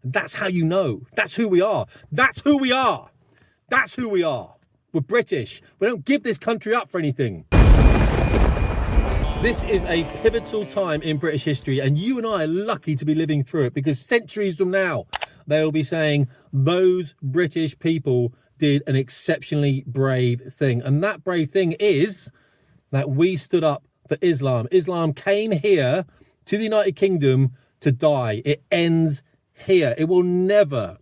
That's how you know. That's who we are. That's who we are. That's who we are. We're British. We don't give this country up for anything. This is a pivotal time in British history, and you and I are lucky to be living through it, because centuries from now, they'll be saying those British people did an exceptionally brave thing. And that brave thing is that we stood up for Islam. Islam came here to the United Kingdom to die. It ends here. It will never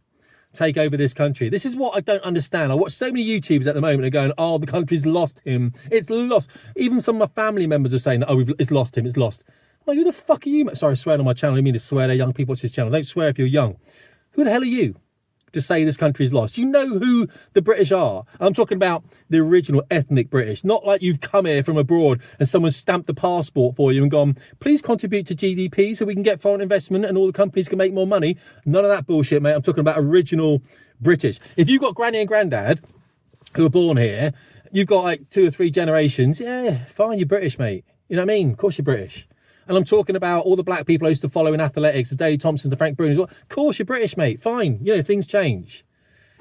take over this country. This is what I don't understand. I watch so many YouTubers at the moment are going, oh, the country's lost him. It's lost. Even some of my family members are saying that, oh, it's lost him. It's lost. Well, who the fuck are you? Sorry, I swear on my channel. I didn't mean to swear. They're young people watch this channel. Don't swear if you're young. Who the hell are you to say this country's lost? You know who the British are. I'm talking about the original ethnic British, not like you've come here from abroad and someone stamped the passport for you and gone, please contribute to GDP so we can get foreign investment and all the companies can make more money. None of that bullshit, mate. I'm talking about original British. If you've got granny and granddad who were born here, you've got like 2 or 3 generations. Yeah, fine, you're British, mate. You know what I mean? Of course you're British. And I'm talking about all the black people I used to follow in athletics, the Daley Thompsons, the Frank Bruners. Well, of course you're British, mate. Fine. You know, things change.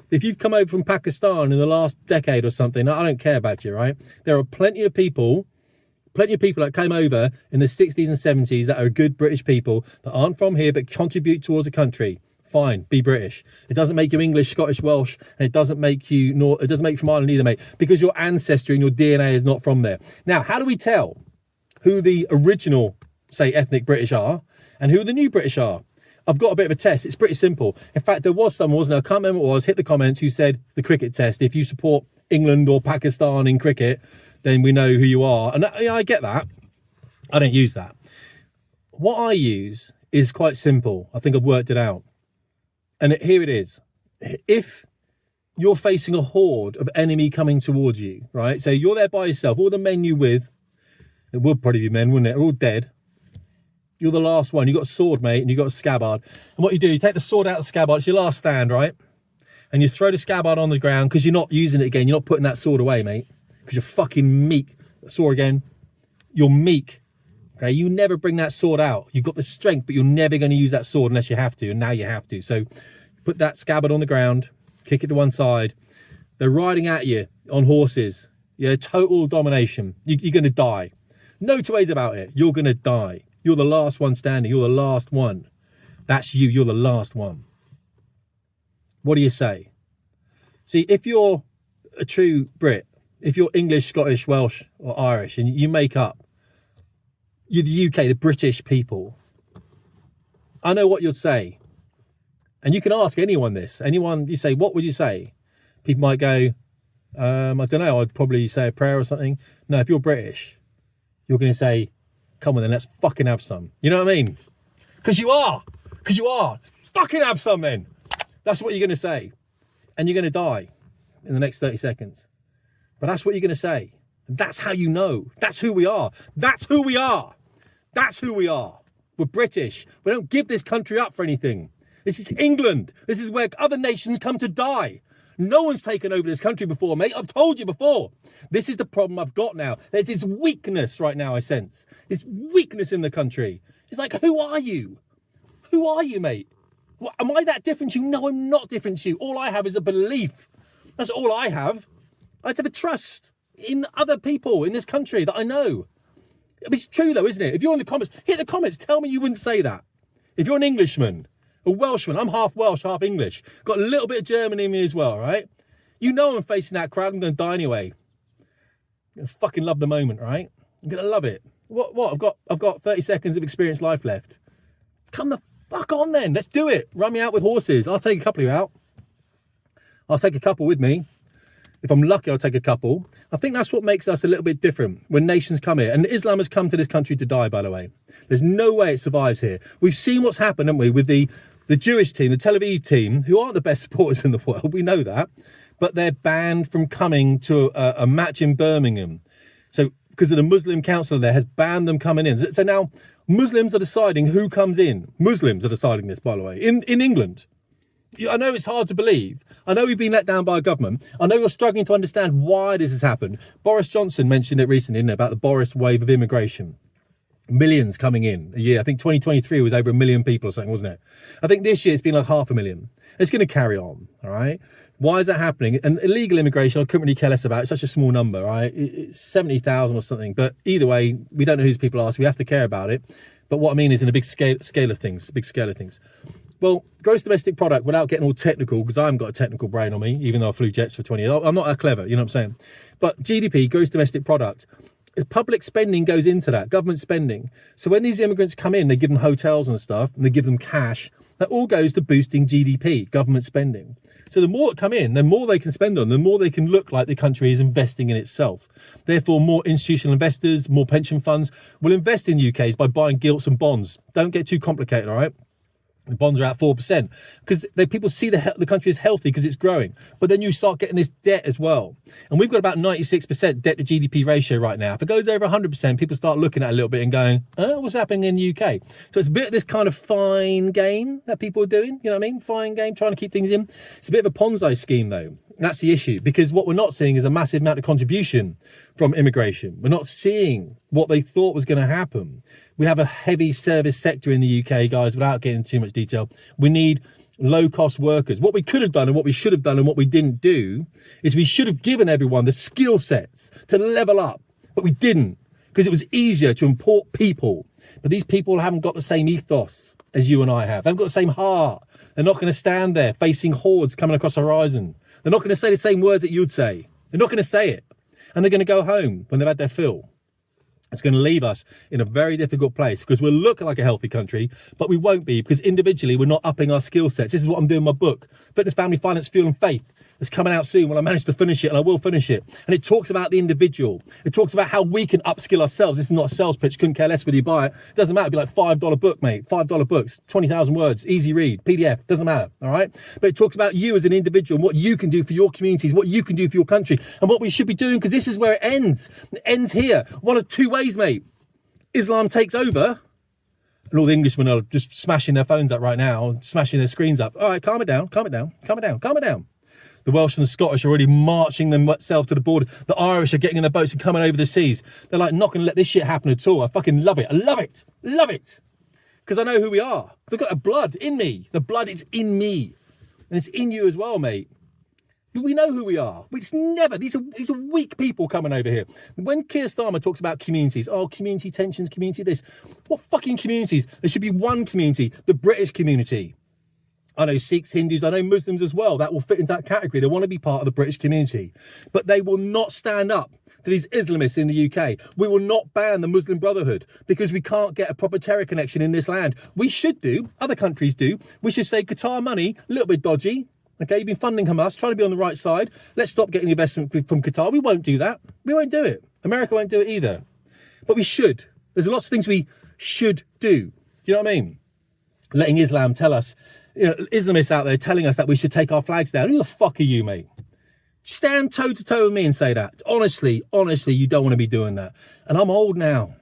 If you've come over from Pakistan in the last decade or something, I don't care about you, right? There are plenty of people that came over in the 60s and 70s that are good British people that aren't from here but contribute towards the country. Fine, be British. It doesn't make you English, Scottish, Welsh, and it doesn't make you from Ireland either, mate, because your ancestry and your DNA is not from there. Now, how do we tell who the original, say, ethnic British are and who the new British are? I've got a bit of a test. It's pretty simple. In fact, there was someone, wasn't there? I can't remember what it was, hit the comments, who said the cricket test. If you support England or Pakistan in cricket, then we know who you are. And I get that. I don't use that. What I use is quite simple. I think I've worked it out. And here it is. If you're facing a horde of enemy coming towards you, right? So you're there by yourself, all the men you with, it would probably be men, wouldn't it? Are all dead. You're the last one. You've got a sword, mate, and you've got a scabbard. And what you do, you take the sword out of the scabbard. It's your last stand, right? And you throw the scabbard on the ground because you're not using it again. You're not putting that sword away, mate, because you're fucking meek. Sword again. You're meek. Okay, you never bring that sword out. You've got the strength, but you're never going to use that sword unless you have to, and now you have to. So put that scabbard on the ground, kick it to one side. They're riding at you on horses. Yeah, total domination. You're going to die. No two ways about it. You're going to die. You're the last one standing. You're the last one. That's you. You're the last one. What do you say? See, if you're a true Brit, if you're English, Scottish, Welsh, or Irish, and you make up, you're the UK, the British people, I know what you'd say. And you can ask anyone this. Anyone, you say, what would you say? People might go, I don't know, I'd probably say a prayer or something. No, if you're British, you're going to say, come on then, let's fucking have some. You know what I mean? Because you are. Because you are. Let's fucking have some then. That's what you're going to say. And you're going to die in the next 30 seconds. But that's what you're going to say. And that's how you know. That's who we are. That's who we are. That's who we are. We're British. We don't give this country up for anything. This is England. This is where other nations come to die. No one's taken over this country before, mate. I've told you before. This is the problem I've got now. There's this weakness right now, I sense. This weakness in the country. It's like, who are you? Who are you, mate? What, am I that different to you? No, I'm not different to you. All I have is a belief. That's all I have. I have a trust in other people in this country that I know. It's true, though, isn't it? If you're in the comments, hit the comments. Tell me you wouldn't say that. If you're an Englishman, a Welshman, I'm half Welsh, half English. Got a little bit of German in me as well, right? You know I'm facing that crowd. I'm going to die anyway. I'm going to fucking love the moment, right? I'm going to love it. What? I've got 30 seconds of experienced life left. Come the fuck on then. Let's do it. Run me out with horses. I'll take a couple of you out. I'll take a couple with me. If I'm lucky, I'll take a couple. I think that's what makes us a little bit different when nations come here. And Islam has come to this country to die, by the way. There's no way it survives here. We've seen what's happened, haven't we, with the Jewish team, the Tel Aviv team, who aren't the best supporters in the world. We know that. But they're banned from coming to a match in Birmingham. So because of the Muslim council there has banned them coming in. So now Muslims are deciding who comes in. Muslims are deciding this, by the way, in England. I know it's hard to believe. I know we've been let down by a government. I know you're struggling to understand why this has happened. Boris Johnson mentioned it recently, didn't it, about the Boris wave of immigration. Millions coming in a year. I think 2023 was over 1 million people or something, wasn't it? I think this year it's been like 500,000. It's going to carry on, all right? Why is that happening? And illegal immigration, I couldn't really care less about. It's such a small number, right? It's 70,000 or something. But either way, we don't know who these people are, so we have to care about it. But what I mean is in a big scale of things, Well, gross domestic product, without getting all technical, because I haven't got a technical brain on me, even though I flew jets for 20 years. I'm not that clever, you know what I'm saying? But GDP, gross domestic product, public spending goes into that, government spending. So when these immigrants come in, they give them hotels and stuff, and they give them cash. That all goes to boosting GDP, government spending. So the more that come in, the more they can spend on, the more they can look like the country is investing in itself. Therefore, more institutional investors, more pension funds will invest in UKs by buying gilts and bonds. Don't get too complicated, all right? The bonds are at 4% because people see the country is healthy because it's growing. But then you start getting this debt as well. And we've got about 96% debt to GDP ratio right now. If it goes over 100%, people start looking at it a little bit and going, what's happening in the UK? So it's a bit of this kind of fine game that people are doing. You know what I mean? Fine game, trying to keep things in. It's a bit of a Ponzi scheme, though. That's the issue, because what we're not seeing is a massive amount of contribution from immigration. We're not seeing what they thought was going to happen. We have a heavy service sector in the UK, guys, without getting into too much detail. We need low-cost workers. What we could have done and what we should have done and what we didn't do is we should have given everyone the skill sets to level up, but we didn't, because it was easier to import people. But these people haven't got the same ethos as you and I have. They haven't got the same heart. They're not going to stand there facing hordes coming across the horizon. They're not going to say the same words that you'd say. They're not going to say it. And they're going to go home when they've had their fill. It's going to leave us in a very difficult place, because we'll look like a healthy country, but we won't be, because individually we're not upping our skill sets. This is what I'm doing in my book, Fitness, Family, Finance, Fuel and Faith. It's coming out soon when I manage to finish it, and I will finish it. And it talks about the individual. It talks about how we can upskill ourselves. This is not a sales pitch. Couldn't care less whether you buy it. It doesn't matter. It'd be like $5 book, mate. $5 books, 20,000 words, easy read, PDF. Doesn't matter. All right. But it talks about you as an individual and what you can do for your communities, what you can do for your country, and what we should be doing, because this is where it ends. It ends here. One of two ways, mate. Islam takes over, and all the Englishmen are just smashing their phones up right now, smashing their screens up. All right, calm it down, calm it down, calm it down, calm it down. The Welsh and the Scottish are already marching themselves to the border. The Irish are getting in their boats and coming over the seas. They're like, not going to let this shit happen at all. I fucking love it. I love it. Love it. Because I know who we are. Because I've got a blood in me. The blood is in me. And it's in you as well, mate. But we know who we are. It's never, these are weak people coming over here. When Keir Starmer talks about communities, community tensions, community this. What fucking communities? There should be one community, the British community. I know Sikhs, Hindus, I know Muslims as well. That will fit into that category. They want to be part of the British community. But they will not stand up to these Islamists in the UK. We will not ban the Muslim Brotherhood, because we can't get a proper terror connection in this land. We should do. Other countries do. We should say Qatar money, a little bit dodgy. Okay, you've been funding Hamas, trying to be on the right side. Let's stop getting investment from Qatar. We won't do that. We won't do it. America won't do it either. But we should. There's lots of things we should do. You know what I mean? Letting Islam tell us, Islamists out there telling us that we should take our flags down. Who the fuck are you, mate? Stand toe to toe with me and say that. Honestly, you don't want to be doing that. And I'm old now.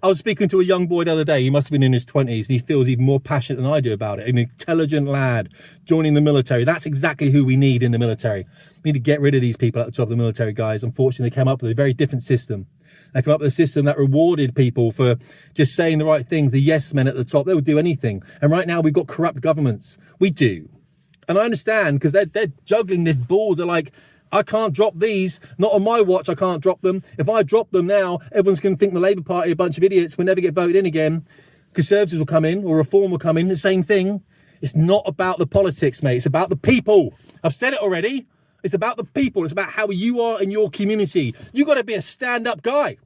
I was speaking to a young boy the other day. He must have been in his 20s, and he feels even more passionate than I do about it. An intelligent lad joining the military. That's exactly who we need in the military. We need to get rid of these people at the top of the military, guys. Unfortunately, they came up with a very different system. They came up with a system that rewarded people for just saying the right things. The yes men at the top, they would do anything. And right now we've got corrupt governments. We do. And I understand, because they're juggling this ball. They're like, I can't drop these. Not on my watch, I can't drop them. If I drop them now, everyone's going to think the Labour Party are a bunch of idiots. We'll never get voted in again. Conservatives will come in, or Reform will come in. The same thing. It's not about the politics, mate. It's about the people. I've said it already. It's about the people. It's about how you are in your community. You got to be a stand-up guy.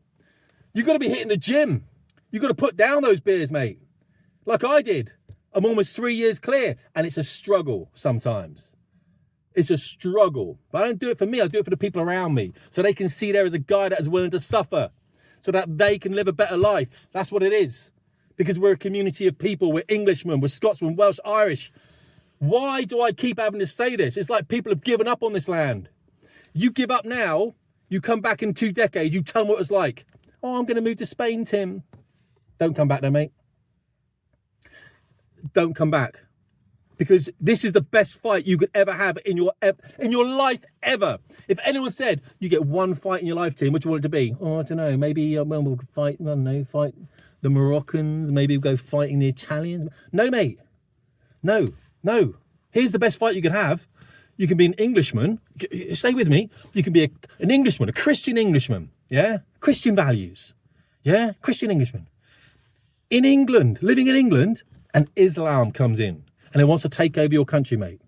You got to be hitting the gym. You got to put down those beers, mate. Like I did. I'm almost 3 years clear, and it's a struggle sometimes. It's a struggle. But I don't do it for me. I do it for the people around me, so they can see there is a guy that is willing to suffer, so that they can live a better life. That's what it is. Because we're a community of people. We're Englishmen, we're Scotsmen, Welsh, Irish. Why do I keep having to say this? It's like people have given up on this land. You give up now, you come back in 2 decades, you tell them what it's like. Oh, I'm going to move to Spain, Tim. Don't come back there, mate. Don't come back. Because this is the best fight you could ever have in your life ever. If anyone said you get one fight in your life, Tim, which you want it to be? Oh, I don't know. Maybe we'll fight. I don't know. Fight the Moroccans, maybe go fighting the Italians. No, mate. No. Here's the best fight you could have. You can be an Englishman. Stay with me. You can be an Englishman, a Christian Englishman. Yeah? Christian values. Yeah? Christian Englishman. In England, living in England, and Islam comes in and it wants to take over your country, mate.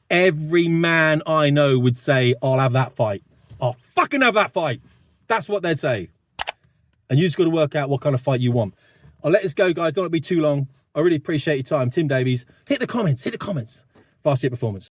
Every man I know would say, I'll have that fight. I'll fucking have that fight. That's what they'd say. And you just got to work out what kind of fight you want. I'll let this go, guys. Don't let it be too long. I really appreciate your time. Tim Davies. Hit the comments. Fast Hit Performance.